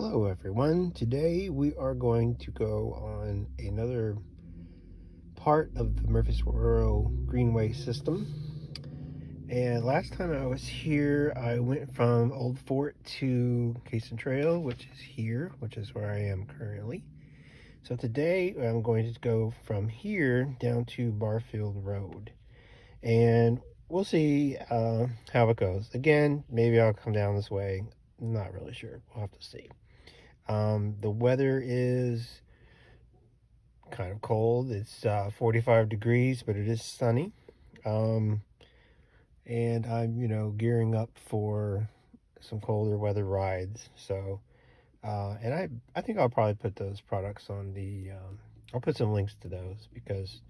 Hello everyone. Today we are going to go on another part of the Murfreesboro Greenway system. And last time I was here, I went from Old Fort to Cason Trail, which is here, which is where I am currently. So today I'm going to go from here down to Barfield Road. And we'll see how it goes. Again, maybe I'll come down this way. Not really sure. We'll have to see. The weather is kind of cold. It's 45 degrees, but it is sunny. And I'm, gearing up for some colder weather rides. So, and I think I'll probably put those products on I'll put some links to those because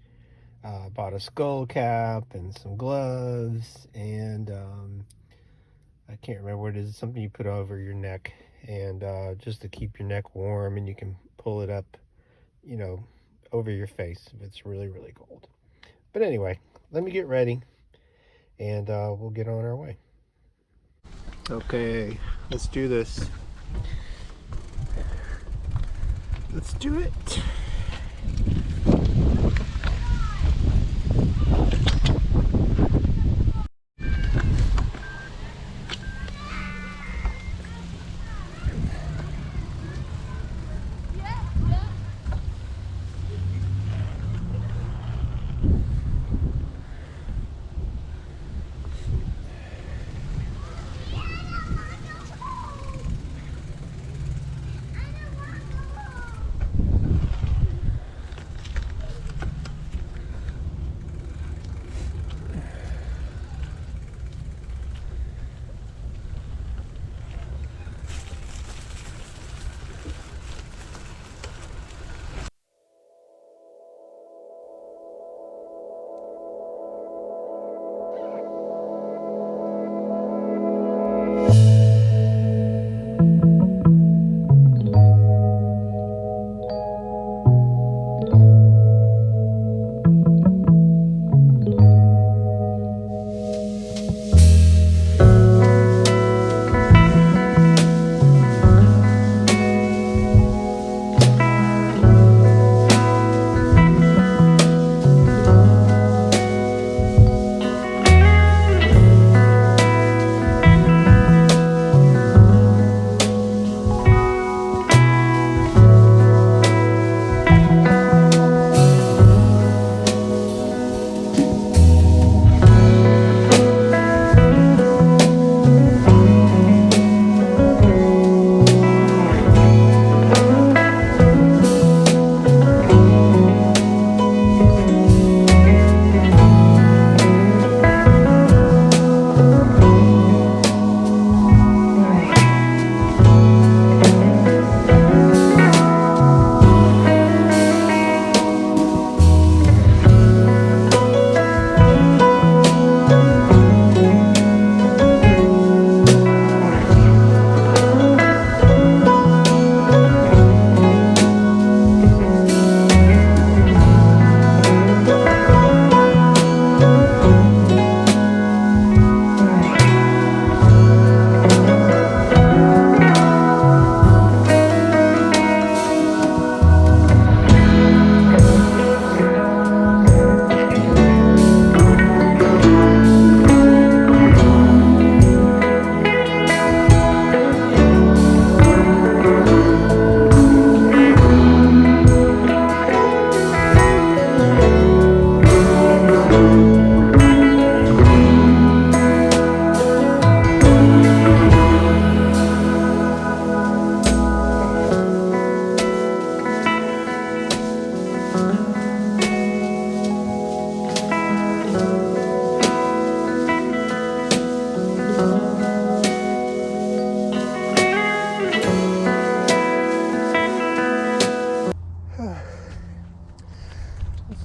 I bought a skull cap and some gloves and I can't remember what it is. It's something you put over your neck and just to keep your neck warm, and you can pull it up, over your face if it's really, really cold. But anyway, let me get ready and we'll get on our way. Okay, let's do this. Let's do it.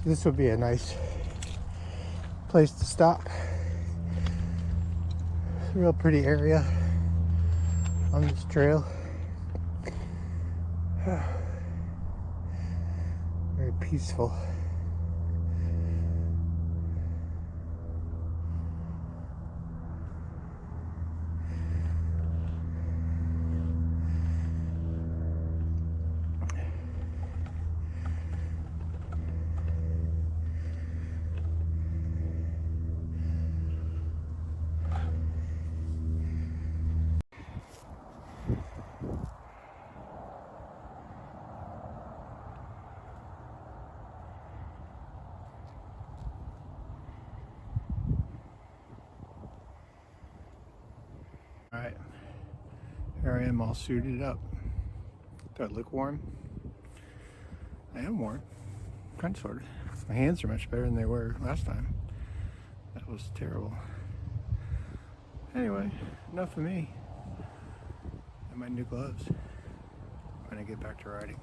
This would be a nice place to stop. It's a real pretty area on this trail. Very peaceful. I am all suited up. Do I look warm? I am warm. Kind of, sort of. My hands are much better than they were last time. That was terrible. Anyway, enough of me and my new gloves when I get back to riding.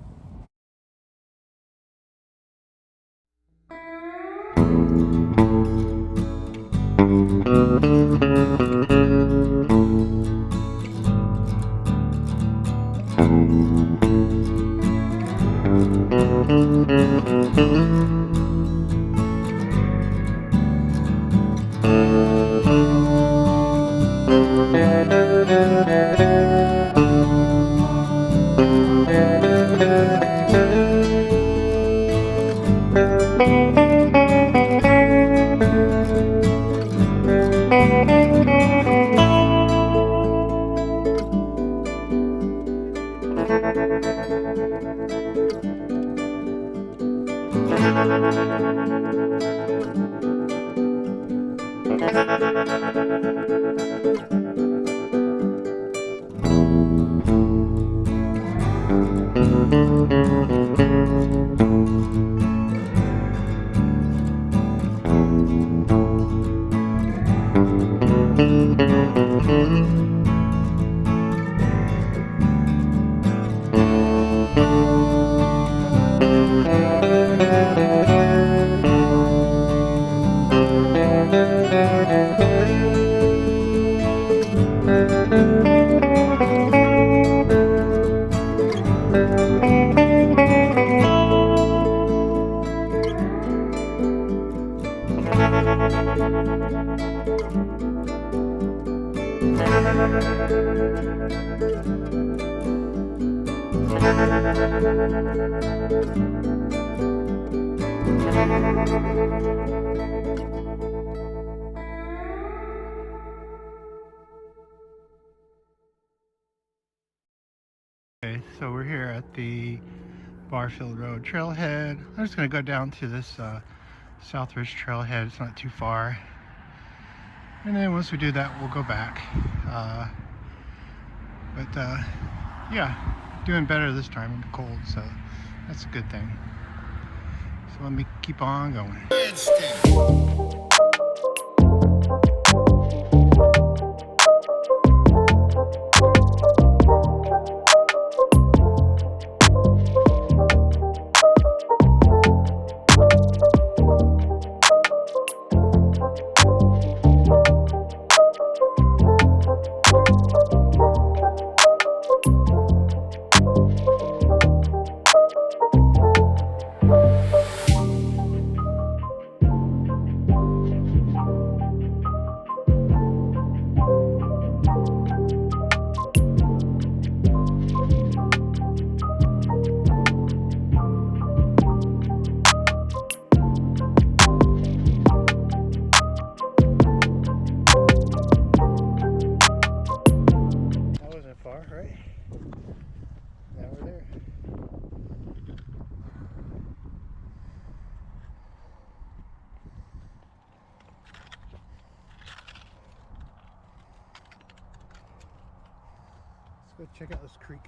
Okay, so we're here at the Barfield Road Trailhead. I'm just going to go down to this Southridge Trailhead. It's not too far. And then once we do that, we'll go back. Yeah, doing better this time in the cold, so that's a good thing. So let me keep on going. Far, right? Now we're there. Let's go check out this creek.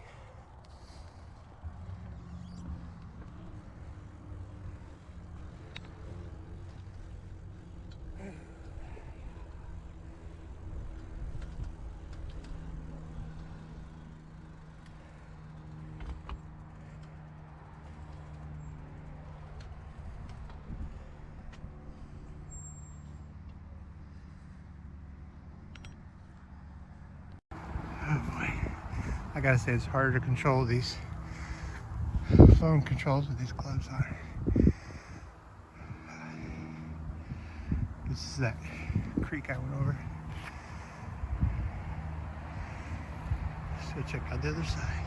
Oh boy. I gotta say, it's harder to control these phone controls with these gloves on. This is that creek I went over. So check out the other side.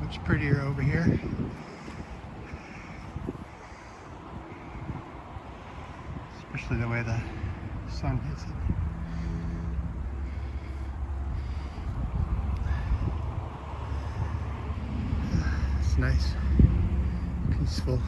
Much prettier over here. Especially the way the sun hits it. It's nice, peaceful.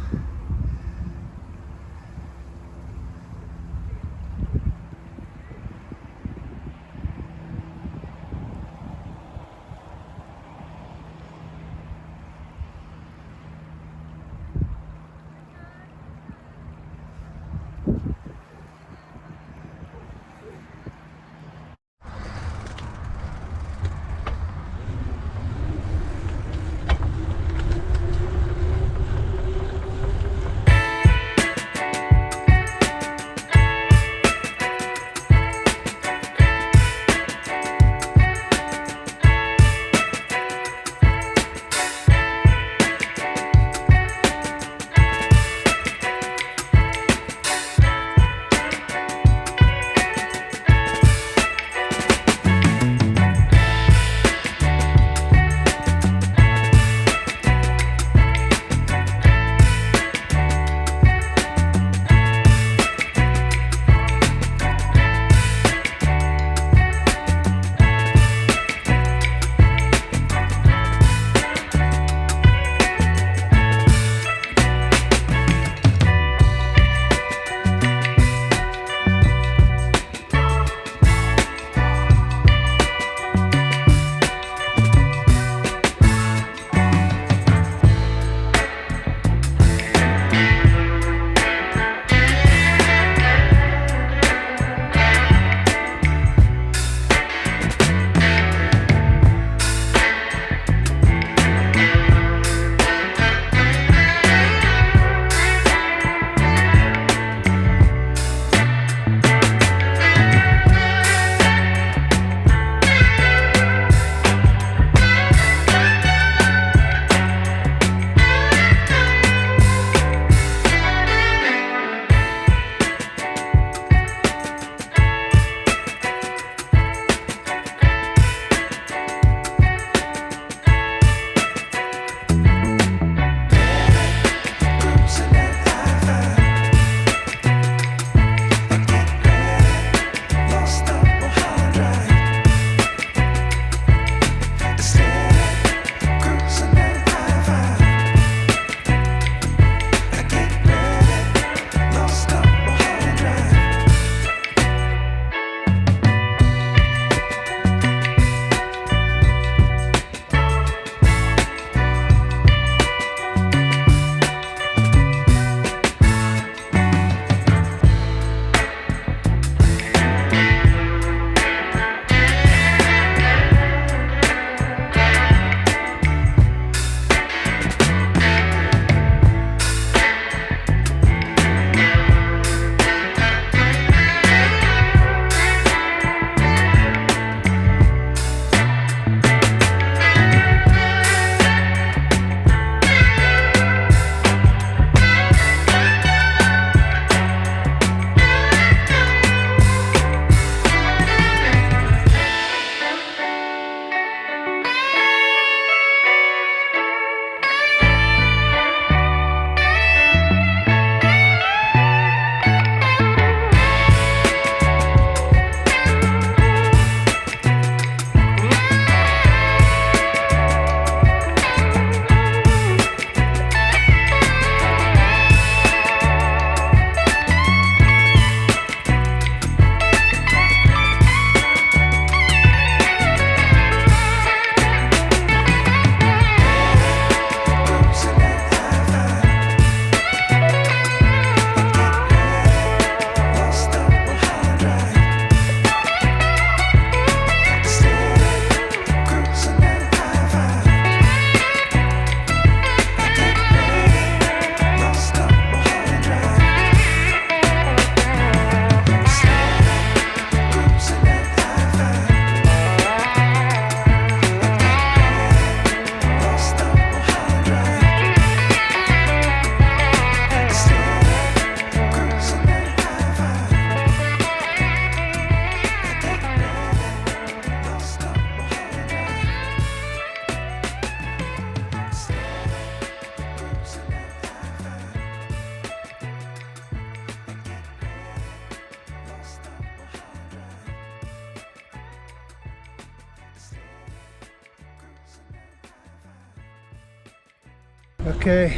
Okay,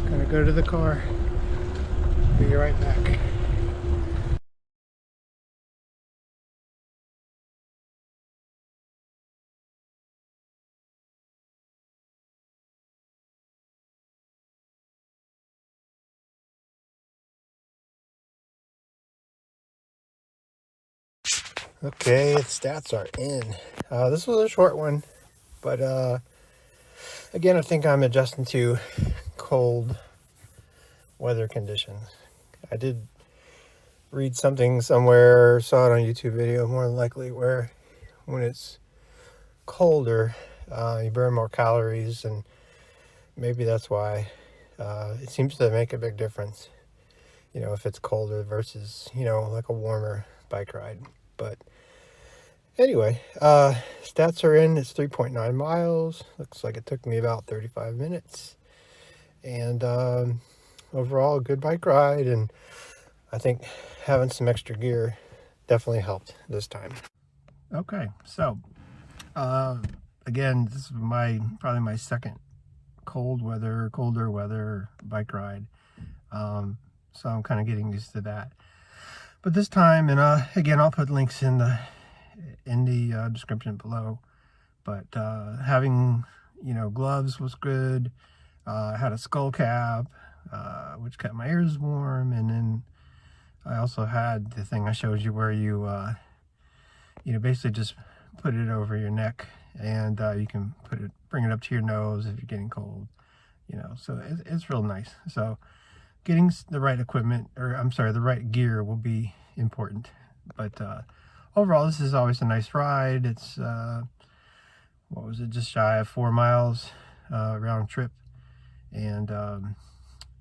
gonna go to the car. Be right back. Okay, the stats are in. This was a short one, but again, I think I'm adjusting to cold weather conditions. I did read something somewhere, saw it on a YouTube video, more than likely, where when it's colder, you burn more calories, and maybe that's why it seems to make a big difference, you know, if it's colder versus, you know, like a warmer bike ride. But anyway, stats are in. It's 3.9 miles. Looks like it took me about 35 minutes. And overall, a good bike ride. And I think having some extra gear definitely helped this time. Okay, so again, this is probably my second colder weather bike ride. So I'm kind of getting used to that. But this time, and again, I'll put links in the description below. But having, you know, gloves was good. I had a skull cap, which kept my ears warm, and then I also had the thing I showed you where you, you know, basically just put it over your neck, and you can bring it up to your nose if you're getting cold, you know. So it's real nice. So getting the right equipment, or I'm sorry, the right gear will be important. But overall, this is always a nice ride. It's what was it, just shy of 4 miles round trip, and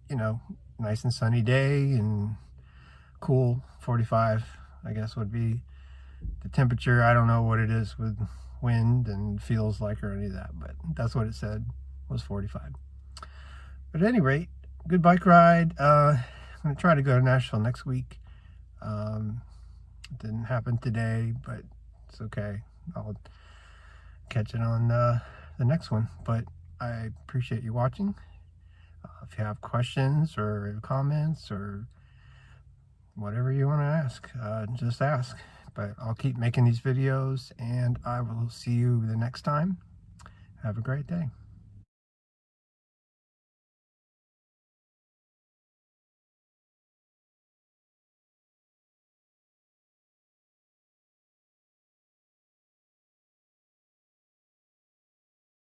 you know, nice and sunny day and cool. 45, I guess, would be the temperature. I don't know what it is with wind and feels like or any of that, but that's what it said, was 45. But at any rate, good bike ride. I'm gonna try to go to Nashville next week. It didn't happen today, but it's okay. I'll catch it on the next one. But I appreciate you watching. If you have questions or comments or whatever you want to ask, just ask. But I'll keep making these videos, and I will see you the next time. Have a great day.